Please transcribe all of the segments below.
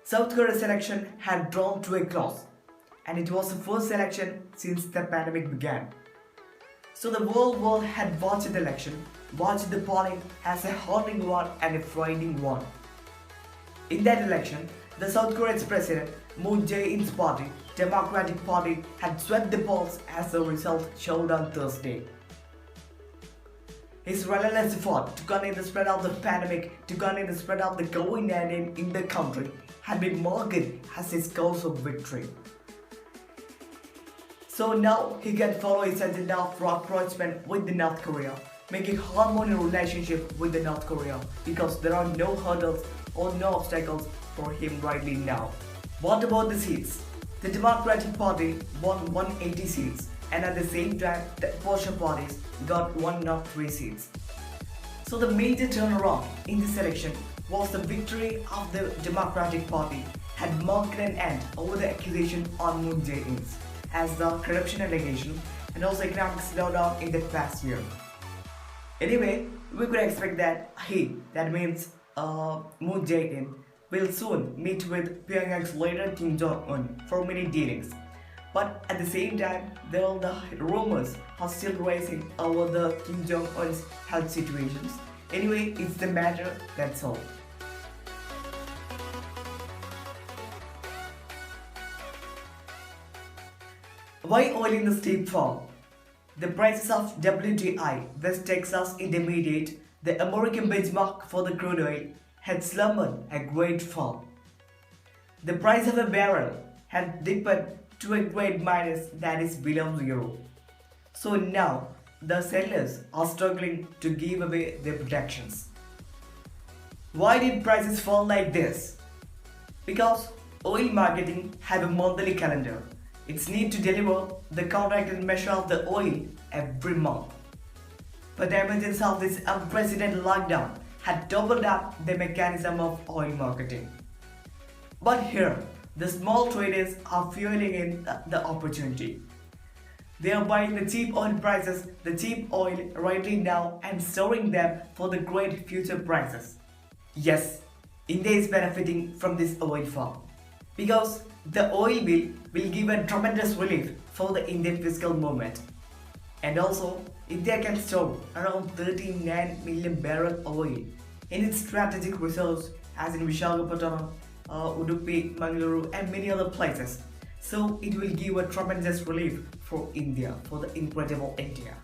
South Korea's election had drawn to a close, and it was the first election since the pandemic began. So the whole world had watched the election, watched the polling as a haunting one and a frightening one. In that election, the South Korea's president, Moon Jae-in's party, Democratic Party, had swept the polls as the result showed on Thursday. His relentless effort to contain the spread of the pandemic, to contain the spread of the COVID-19 in the country, had been marked as his cause of victory. So now he can follow his agenda of rapprochement with the North Korea, making harmonious relationship with the North Korea, because there are no hurdles or no obstacles for him rightly now. What about the seats? The Democratic Party won 180 seats, and at the same time the opposition parties got 103 seats. So the major turnaround in this election was the victory of the Democratic Party had marked an end over the accusation on Moon Jae-in's as the corruption allegation and also economic slowdown in the past year. Anyway, we could expect that that means Moon Jae-in, will soon meet with Pyongyang's leader Kim Jong-un for many dealings. But at the same time, there are the rumors are still rising over the Kim Jong-un's health situations. Anyway, it's the matter, that's all. Why oil in the steep fall? The prices of WTI, West Texas Intermediate, the American benchmark for the crude oil, had slumped a great fall. The price of a barrel had dipped to a great minus that is below zero. So now, the sellers are struggling to give away their projections. Why did prices fall like this? Because oil marketing have a monthly calendar. It's need to deliver the contracted measure of the oil every month. But the emergence of this unprecedented lockdown had doubled up the mechanism of oil marketing. But here, the small traders are fueling in the opportunity. They are buying the cheap oil prices, the cheap oil rightly now and storing them for the great future prices. Yes, India is benefiting from this oil fall because the oil bill will give a tremendous relief for the Indian fiscal movement. And also, India can store around 39 million barrel oil in its strategic reserves as in Visakhapatnam, Udupi, Mangaluru and many other places. So it will give a tremendous relief for India, for the incredible India.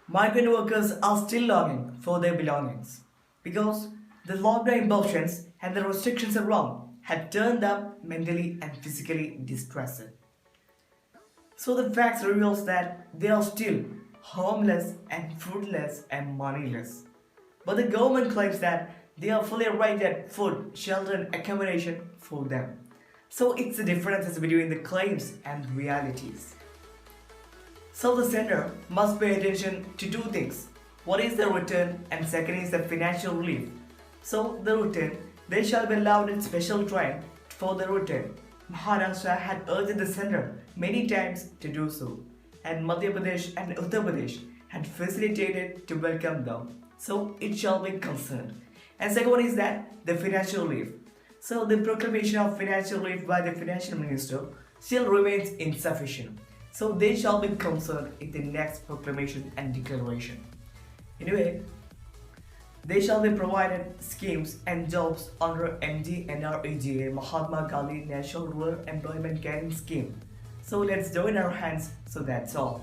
Migrant workers are still longing for their belongings because the lockdown impositions and the restrictions around had turned them mentally and physically distressed. So the facts reveals that they are still homeless and foodless and moneyless. But the government claims that they are fully arranged food, shelter and accommodation for them. So it's the differences between the claims and realities. So the sender must pay attention to two things. One is the return and second is the financial relief. So the return, they shall be allowed in special train for the return. Maharashtra had urged the sender many times to do so, and Madhya Pradesh and Uttar Pradesh had facilitated to welcome them. So it shall be concerned. And second one is that the financial relief. So the proclamation of financial relief by the financial minister still remains insufficient. So they shall be concerned in the next proclamation and declaration. Anyway, they shall be provided schemes and jobs under MGNREGA, Mahatma Gandhi National Rural Employment Guarantee Scheme. So let's join our hands. So that's all.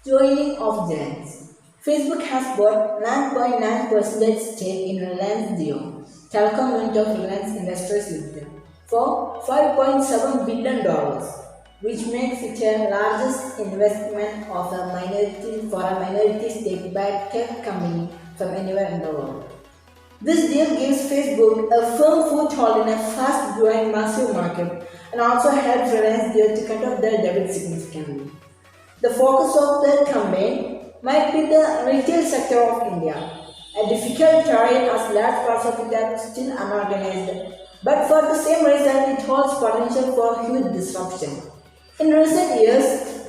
Joining of giants. Facebook has bought 9.9% stake in Reliance Jio, telecom unit of Reliance Industries Limited, for $5.7 billion, which makes it the largest investment of a minority stake by a tech company from anywhere in the world. This deal gives Facebook a firm foothold in a fast-growing massive market and also helps Reliance Jio to cut off their debt significantly. The focus of the campaign might be the retail sector of India, a difficult terrain as large parts of it are still unorganized, but for the same reason it holds potential for huge disruption. In recent years,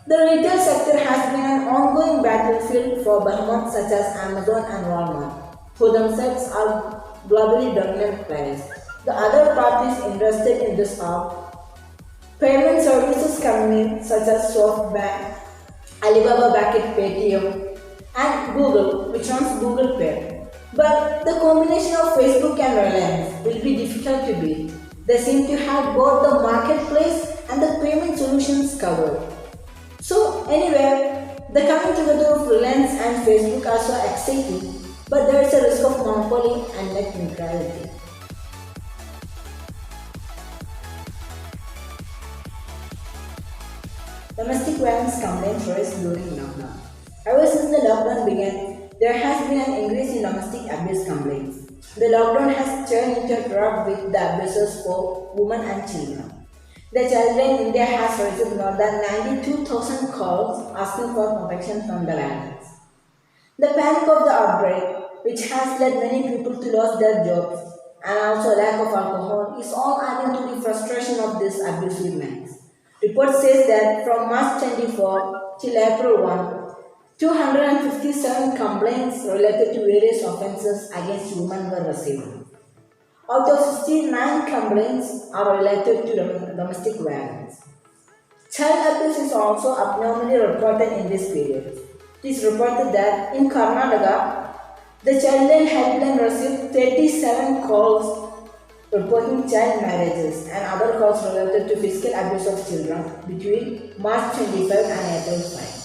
the retail sector has been an ongoing battlefield for behemoths such as Amazon and Walmart, who themselves are globally dominant players. The other parties interested in this are payment services companies such as SoftBank, Alibaba backed Paytm, and Google, which runs Google Pay. But the combination of Facebook and Reliance will be difficult to beat. They seem to have both the marketplace and the payment solutions covered. So anyway, the coming together of Reliance and Facebook are so exciting, but there is a risk of monopoly and net neutrality. Domestic violence complaints rise during lockdown. Ever since the lockdown began, there has been an increase in domestic abuse complaints. The lockdown has turned into a drought with the abuses for women and children. The child line in India has received more than 92,000 calls asking for protection from the violence. The panic of the outbreak, which has led many people to lose their jobs, and also lack of alcohol, is all adding to the frustration of these abusive men. Report says that from March 24 till April 1, 257 complaints related to various offences against women were received. Out of 69 complaints are related to domestic violence. Child abuse is also abnormally reported in this period. It is reported that in Karnataka, the childline helpline received 37 calls reporting child marriages and other calls related to physical abuse of children between March 25 and April 5.